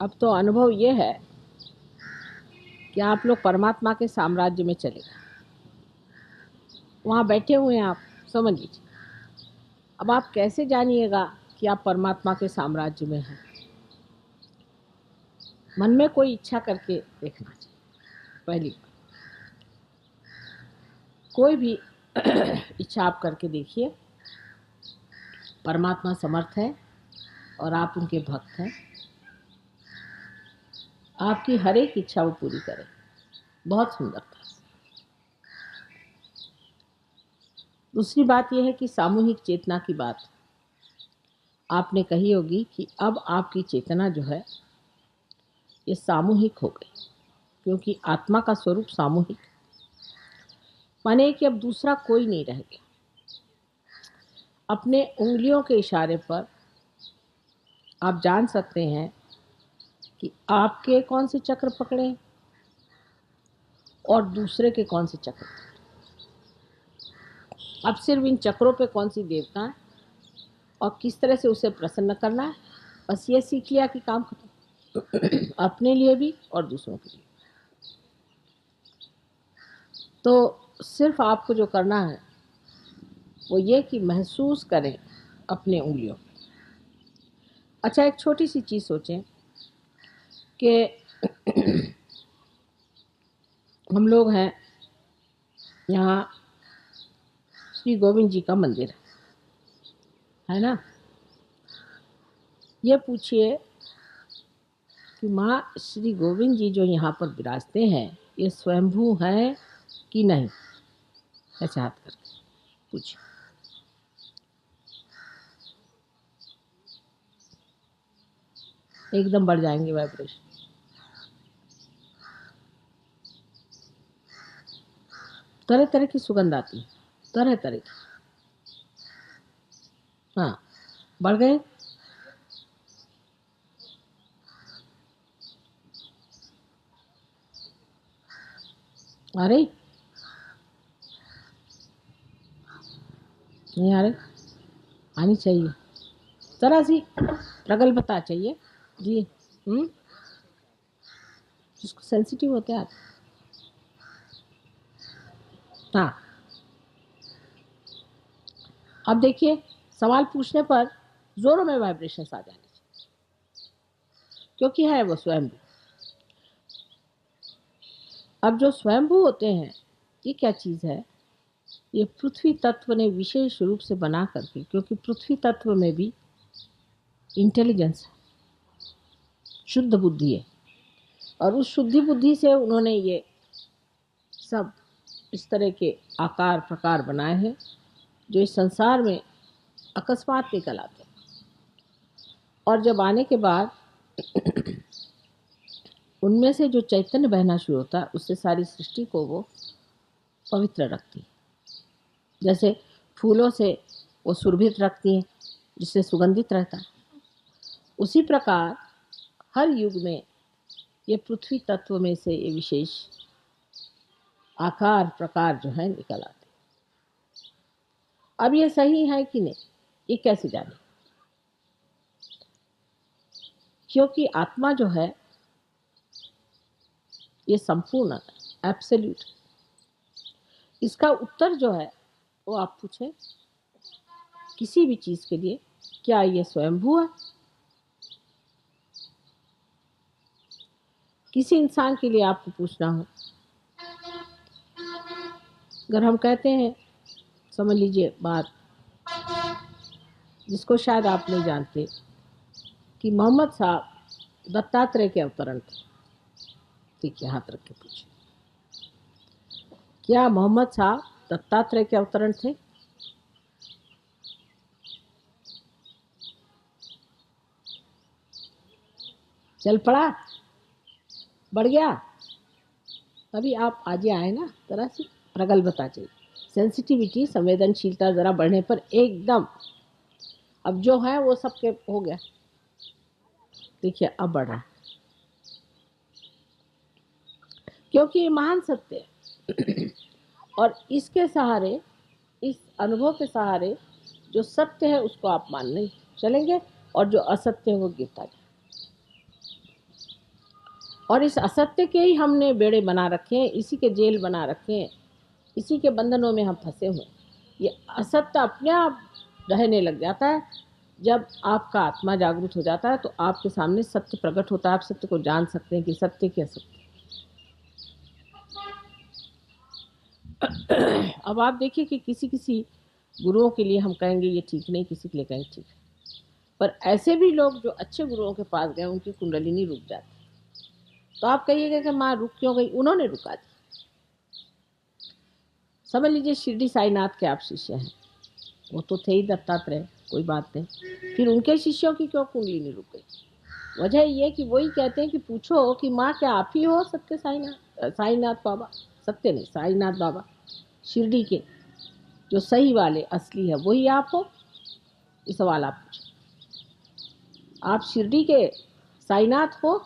अब तो अनुभव ये है कि आप लोग परमात्मा के साम्राज्य में चले गए। वहाँ बैठे हुए हैं आप, समझ लीजिए। अब आप कैसे जानिएगा कि आप परमात्मा के साम्राज्य में हैं? मन में कोई इच्छा करके देखना चाहिए। पहली बात, कोई भी इच्छा आप करके देखिए। परमात्मा समर्थ है और आप उनके भक्त हैं। आपकी हर एक इच्छा वो पूरी करे। बहुत सुंदर था। दूसरी बात यह है कि सामूहिक चेतना की बात आपने कही होगी कि अब आपकी चेतना जो है ये सामूहिक हो गई, क्योंकि आत्मा का स्वरूप सामूहिक, माने कि अब दूसरा कोई नहीं रह गया। अपने उंगलियों के इशारे पर आप जान सकते हैं कि आपके कौन से चक्र पकड़े और दूसरे के कौन से चक्र। अब सिर्फ इन चक्रों पे कौन सी देवता है और किस तरह से उसे प्रसन्न करना है, बस ये सीख लिया कि काम खत्म। अपने लिए भी और दूसरों के लिए। तो सिर्फ आपको जो करना है वो ये कि महसूस करें अपने उंगलियों। अच्छा, एक छोटी सी चीज़ सोचें कि हम लोग हैं यहाँ, श्री गोविंद जी का मंदिर है ना। ये पूछिए कि माँ श्री गोविंद जी जो यहाँ पर विराजते हैं ये स्वयंभू हैं कि नहीं? ऐसे हाथ करके पूछिए। एकदम बढ़ जाएंगे वाइब्रेशन। तरह तरह की सुगंध आती है, तरह तरह की। हाँ, बढ़ गए। अरे नहीं आ रहे, आनी चाहिए तरह सी प्रगल्भता चाहिए जी। जिसको सेंसिटिव होते हैं। हाँ, अब देखिए, सवाल पूछने पर जोरों में वाइब्रेशंस आ जाने चाहिए, क्योंकि है वो स्वयंभू। अब जो स्वयंभू होते हैं ये क्या चीज़ है? ये पृथ्वी तत्व ने विशेष रूप से बना करके, क्योंकि पृथ्वी तत्व में भी इंटेलिजेंस है, शुद्ध बुद्धि है, और उस शुद्धि बुद्धि से उन्होंने ये सब इस तरह के आकार प्रकार बनाए हैं जो इस संसार में अकस्मात निकल आते हैं। और जब आने के बाद उनमें से जो चैतन्य बहना शुरू होता है उससे सारी सृष्टि को वो पवित्र रखती है। जैसे फूलों से वो सुरभित रखती हैं जिससे सुगंधित रहता है, उसी प्रकार हर युग में ये पृथ्वी तत्व में से ये विशेष आकार प्रकार जो है निकल आते हैं। अब ये सही है कि नहीं, ये कैसे जाने? क्योंकि आत्मा जो है ये संपूर्ण एब्सोल्यूट। इसका उत्तर जो है वो आप पूछें किसी भी चीज के लिए, क्या ये स्वयंभू है? किसी इंसान के लिए आपको पूछना हो, अगर हम कहते हैं, समझ लीजिए बात जिसको शायद आप नहीं जानते, कि मोहम्मद साहब दत्तात्रेय के अवतरण थे। ठीक है, हाथ रख के पूछिए, क्या मोहम्मद साहब दत्तात्रेय के अवतरण थे? चल पड़ा, बढ़ गया। अभी आप आज आए ना, तरह से प्रगल्भता चाहिए, सेंसिटिविटी, संवेदनशीलता जरा बढ़ने पर एकदम अब जो है वो सबके हो गया। देखिए अब बढ़ रहा है, क्योंकि ये महान सत्य है। और इसके सहारे, इस अनुभव के सहारे जो सत्य है उसको आप मानने चलेंगे और जो असत्य है वो गिरता जाए। और इस असत्य के ही हमने बेड़े बना रखे हैं, इसी के जेल बना रखे हैं, इसी के बंधनों में हम फंसे हुए। ये असत्य अपने आप रहने लग जाता है। जब आपका आत्मा जागृत हो जाता है तो आपके सामने सत्य प्रकट होता है, आप सत्य को जान सकते हैं कि सत्य क्या सत्य। अब आप देखिए कि किसी किसी गुरुओं के लिए हम कहेंगे ये ठीक नहीं, किसी के लिए कहेंगे ठीक है, पर ऐसे भी लोग जो अच्छे गुरुओं के पास गए उनकी कुंडलिनी रुक जाती। तो आप कहिएगा कि माँ रुक क्यों गई? उन्होंने रुका दी। समझ लीजिए शिरडी साईनाथ के आप शिष्य हैं, वो तो थे ही दत्तात्रेय, कोई बात नहीं, फिर उनके शिष्यों की क्यों कुंडलिनी रुक गई? वजह ये कि वही कहते हैं कि पूछो कि माँ क्या आप ही हो सत्य साईनाथ, साईनाथ बाबा, सत्य नहीं साईनाथ बाबा, शिरडी के जो सही वाले असली है वही आप हो? ये सवाल आप पूछो। आप शिरडी के साईनाथ हो?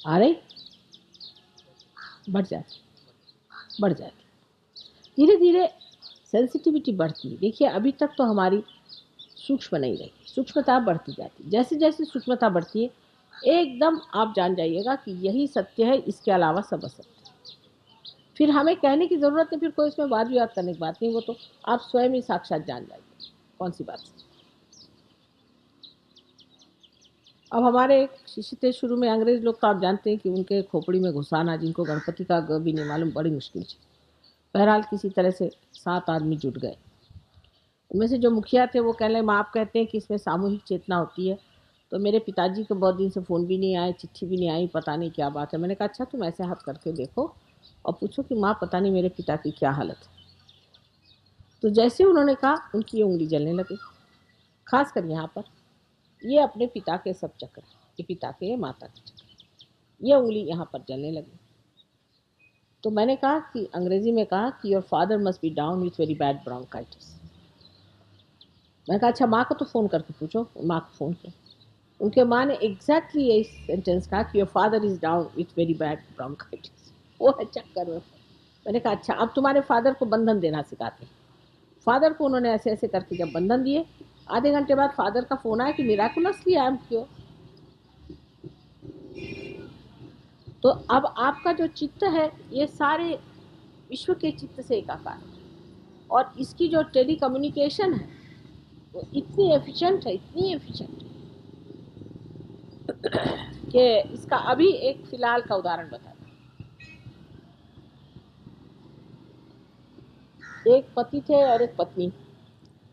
आ रही? बढ़ जाती धीरे धीरे सेंसिटिविटी बढ़ती है। देखिए अभी तक तो हमारी सूक्ष्म नहीं रही, सूक्ष्मता बढ़ती जाती। जैसे जैसे सूक्ष्मता बढ़ती है एकदम आप जान जाइएगा कि यही सत्य है, इसके अलावा सब असत्य। फिर हमें कहने की ज़रूरत नहीं, फिर कोई इसमें वाद विवाद करने की बात नहीं, वो तो आप स्वयं ही साक्षात जान जाइए कौन सी बात है। अब हमारे एक शिष्य थे शुरू में, अंग्रेज लोग तो आप जानते हैं कि उनके खोपड़ी में घुसाना, जिनको गणपति का ग भी नहीं मालूम, बड़ी मुश्किल थी। बहरहाल किसी तरह से 7 आदमी जुट गए। उनमें से जो मुखिया थे वो कहने लगे, माँ आप कहते हैं कि इसमें सामूहिक चेतना होती है, तो मेरे पिताजी को बहुत दिन से फ़ोन भी नहीं आए, चिट्ठी भी नहीं आई, पता नहीं क्या बात है। मैंने कहा अच्छा तुम ऐसे हाथ करके देखो और पूछो कि माँ पता नहीं मेरे पिता की क्या हालत है। तो जैसे उन्होंने कहा उनकी ये उंगली जलने लगी, खासकर यहाँ पर। ये अपने पिता के सब चक्र, ये पिता के ये माता के चक्र, ये उंगली यहाँ पर जलने लगी। तो मैंने कहा कि अंग्रेजी में कहा कि your father must be down with very bad bronchitis. मैंने कहा अच्छा माँ को तो फ़ोन करके पूछो। माँ को फ़ोन किया, उनके माँ ने एग्जैक्टली यही सेंटेंस कहा कि your father is down with very bad bronchitis. वो है चक्कर में। मैंने कहा अच्छा अब तुम्हारे फादर को बंधन देना सिखाते हैं। फादर को उन्होंने ऐसे ऐसे करके जब बंधन दिए, आधे घंटे बाद फादर का फ़ोन आया कि मिराकुलसली आई एम क्योर। तो अब आपका जो चित्त है ये सारे विश्व के चित्त से एकाकार है, और इसकी जो टेली कम्युनिकेशन है वो इतनी एफिशिएंट है, इतनी एफिशिएंट कि इसका अभी एक फिलहाल का उदाहरण बताता हूँ। एक पति थे और एक पत्नी।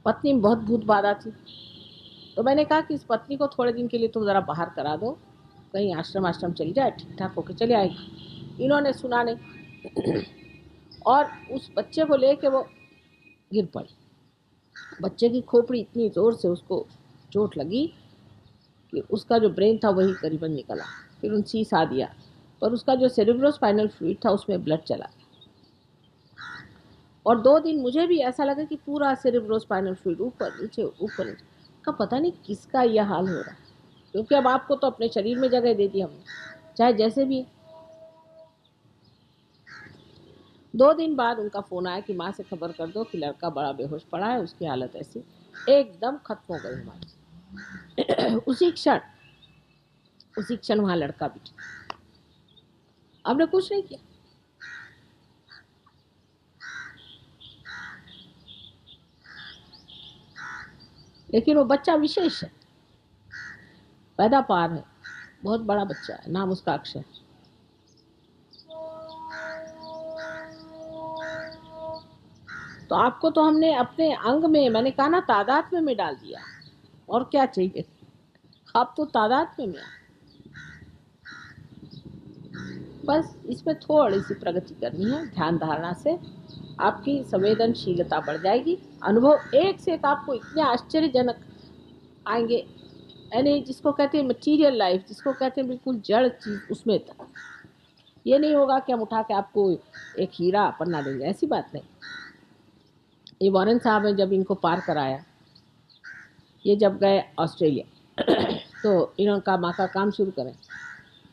पत्नी में बहुत भूत बाधा थी, तो मैंने कहा कि इस पत्नी को थोड़े दिन के लिए तुम ज़रा बाहर करा दो, कहीं आश्रम चली जाए, ठीक ठाक होकर चले आएगी। इन्होंने सुना नहीं और उस बच्चे को लेके वो गिर पड़ी। बच्चे की खोपड़ी इतनी ज़ोर से उसको चोट लगी कि उसका जो ब्रेन था वही करीबन निकला। फिर उन सीसा दिया, पर उसका जो सेरेब्रोस्पाइनल फ्लूइड था उसमें ब्लड चला। और 2 दिन मुझे भी ऐसा लगा कि पूरा सेरेब्रोस्पाइनल फ्लूइड ऊपर नीचे का पता नहीं किसका यह हाल हो रहा है, क्योंकि अब आपको तो अपने शरीर में जगह दे दी हमने, चाहे जैसे भी। 2 दिन बाद उनका फ़ोन आया कि माँ से खबर कर दो कि लड़का बड़ा बेहोश पड़ा है, उसकी हालत ऐसी। एकदम खत्म हो गई हमारी। उसी क्षण वहाँ लड़का भी ठीक। आपने कुछ नहीं किया, लेकिन वो बच्चा विशेष है, पैदापार है, बहुत बड़ा बच्चा है, नाम उसका अक्षय। तो आपको तो हमने अपने अंग में, मैंने कहा ना तादात्म्य में डाल दिया, और क्या चाहिए? आप तो तादात्म्य में। बस इसमें थोड़ी सी प्रगति करनी है, ध्यान धारणा से आपकी संवेदनशीलता बढ़ जाएगी। अनुभव एक से एक आपको इतने आश्चर्यजनक आएंगे, यानी जिसको कहते हैं मटीरियल लाइफ, जिसको कहते हैं बिल्कुल जड़ चीज़, उसमें तक। ये नहीं होगा कि हम उठा के आपको एक हीरा पन्ना देंगे, ऐसी बात नहीं। ये वॉरेन साहब ने जब इनको पार कराया, ये जब गए ऑस्ट्रेलिया तो इन्होंने कहा माँ का काम शुरू करें।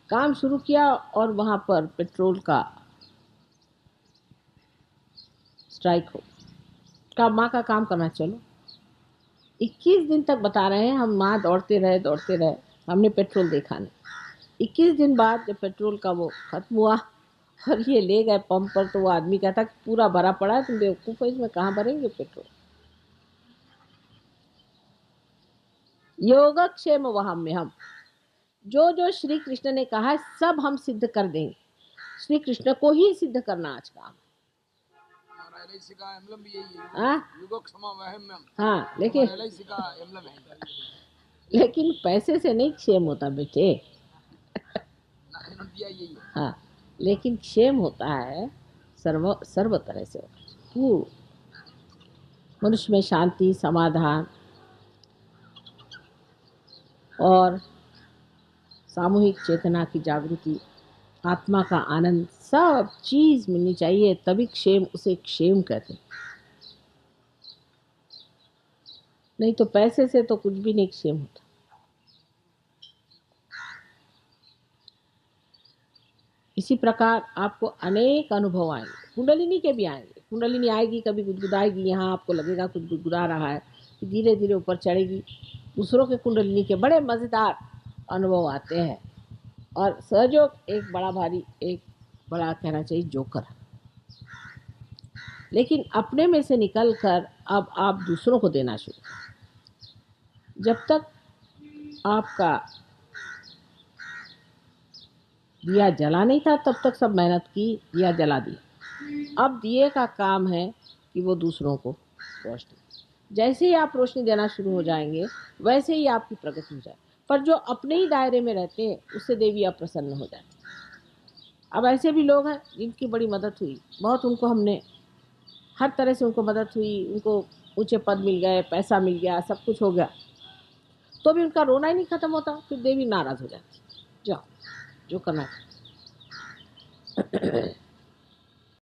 काम शुरू किया और वहाँ पर पेट्रोल का स्ट्राइक हो। का माँ का काम करना चलो। 21 दिन तक बता रहे हैं हम, माँ दौड़ते रहे, हमने पेट्रोल देखा नहीं। 21 दिन बाद जब पेट्रोल का वो खत्म हुआ और ये ले गए पंप पर, तो वो आदमी कहता कि पूरा भरा पड़ा है, तुम बेवकूफ़ हो, इसमें कहाँ भरेंगे पेट्रोल। योगक्षेम वहां में हम जो जो श्री कृष्ण ने कहा है सब हम सिद्ध कर देंगे। श्री कृष्ण को ही सिद्ध करना आज का। हाँ, लेकिन पैसे से नहीं क्षेम होता बेटे। हाँ, लेकिन क्षेम होता है सर्व तरह से पूर्ण। मनुष्य में शांति, समाधान और सामूहिक चेतना की जागृति, आत्मा का आनंद, सब चीज मिलनी चाहिए, तभी क्षेम, उसे क्षेम कहते हैं। नहीं तो पैसे से तो कुछ भी नहीं क्षेम होता। इसी प्रकार आपको अनेक अनुभव आएंगे, कुंडलिनी के भी आएंगे। कुंडलिनी आएगी, कभी गुदगुदाएगी, यहाँ आपको लगेगा कुछ गुदगुदा रहा है, धीरे धीरे ऊपर चढ़ेगी। दूसरों के कुंडलिनी के बड़े मज़ेदार अनुभव आते हैं। और सहयोग एक बड़ा भारी, एक बड़ा कहना चाहिए जोकर। लेकिन अपने में से निकल कर अब आप दूसरों को देना शुरू। जब तक आपका दिया जला नहीं था तब तक सब मेहनत की, दिया जला दिया। अब दिए का काम है कि वो दूसरों को रोशनी, जैसे ही आप रोशनी देना शुरू हो जाएंगे वैसे ही आपकी प्रगति हो जाए। पर जो अपने ही दायरे में रहते हैं उससे देवी अप्रसन्न हो जाती। अब ऐसे भी लोग हैं जिनकी बड़ी मदद हुई, बहुत उनको हमने हर तरह से उनको मदद हुई, उनको ऊंचे पद मिल गए, पैसा मिल गया, सब कुछ हो गया, तो भी उनका रोना ही नहीं खत्म होता। फिर देवी नाराज हो जाती, जाओ जो करना है।